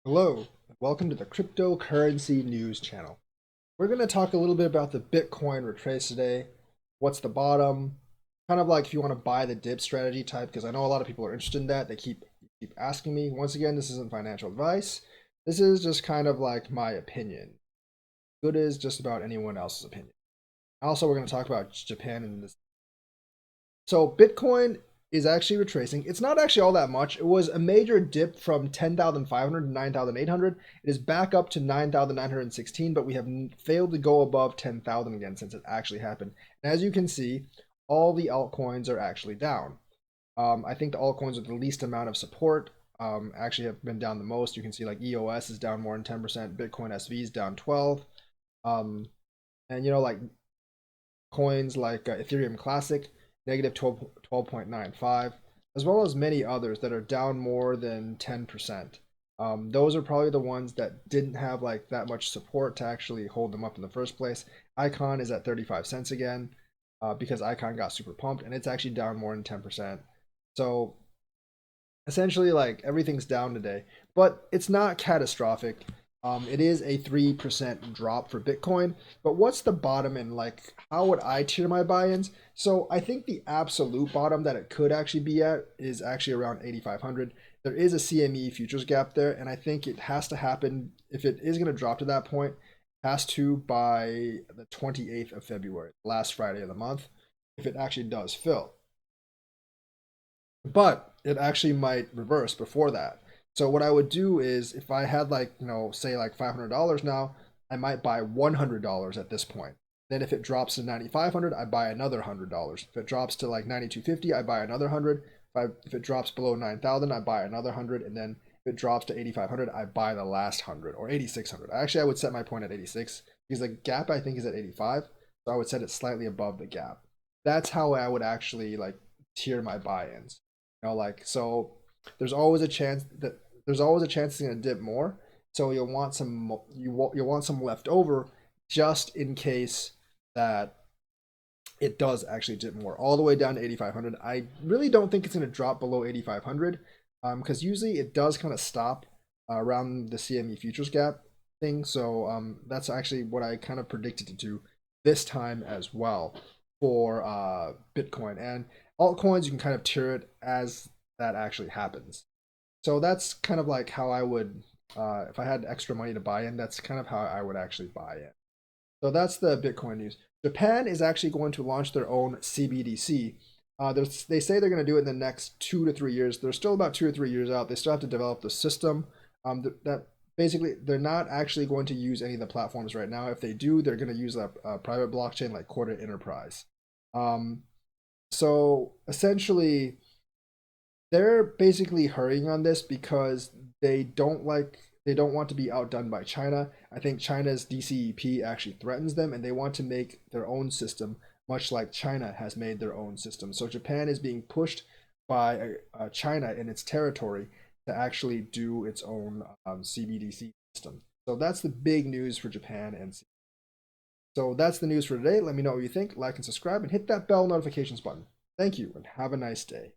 Hello, and welcome to the Cryptocurrency News channel. We're going to talk a little bit about the Bitcoin retrace today. What's the bottom? Kind of like if you want to buy the dip strategy type, because I know a lot of people are interested in that. They keep asking me. Once again, this isn't financial advice. This is just kind of like my opinion. Good as just about anyone else's opinion. Also, we're going to talk about Japan in this. So Bitcoin is actually retracing. It's not actually all that much. It was a major dip from 10,500 to 9,800. It is back up to 9,916, but we have failed to go above 10,000 again since it actually happened. And as you can see, all the altcoins are actually down. I think the altcoins with the least amount of support actually have been down the most. You can see like EOS is down more than 10%, Bitcoin SV is down 12. Um, and like coins like Ethereum Classic, negative 12.95, as well as many others that are down more than 10%. Those are probably the ones that didn't have like that much support to actually hold them up in the first place. Icon is at 35 cents again because Icon got super pumped and it's actually down more than 10%. So essentially like everything's down today, but it's not catastrophic. It is a 3% drop for Bitcoin, but what's the bottom and like how would I tier my buy-ins? So I think the absolute bottom that it could actually be at is actually around 8,500. There is a CME futures gap there, and I think it has to happen if it is going to drop to that point, it has to by the 28th of February, last Friday of the month, if it actually does fill. But it actually might reverse before that. So what I would do is if I had like, say like $500 now, I might buy $100 at this point. Then if it drops to 9,500, I buy another $100. If it drops to like 9,250, I buy another 100. If it drops below 9,000, I buy another 100, and then if it drops to 8,500, I buy the last 100 or 8,600. Actually, I would set my point at 86 because the gap I think is at 85, so I would set it slightly above the gap. That's how I would actually like tier my buy-ins. Like so there's always a chance that it's going to dip more. So you'll want some left over just in case that it does actually dip more all the way down to 8,500. I really don't think it's going to drop below 8,500 because usually it does kind of stop around the CME futures gap thing. So that's actually what I kind of predicted to do this time as well for Bitcoin and altcoins. You can kind of tier it as that actually happens. So that's kind of like how I would, if I had extra money to buy in, that's kind of how I would actually buy in. So that's the Bitcoin news. Japan is actually going to launch their own CBDC. They say they're going to do it in the next 2 to 3 years. They're still about 2 or 3 years out. They still have to develop the system. That basically they're not actually going to use any of the platforms right now. If they do, they're going to use a private blockchain like Quarter Enterprise. Um, so essentially, they're basically hurrying on this because they don't want to be outdone by China. I think China's DCEP actually threatens them and they want to make their own system much like China has made their own system. So Japan is being pushed by China in its territory to actually do its own CBDC system. So that's the big news for Japan. And so that's the news for today. Let me know what you think. Like and subscribe and hit that bell notifications button. Thank you and have a nice day.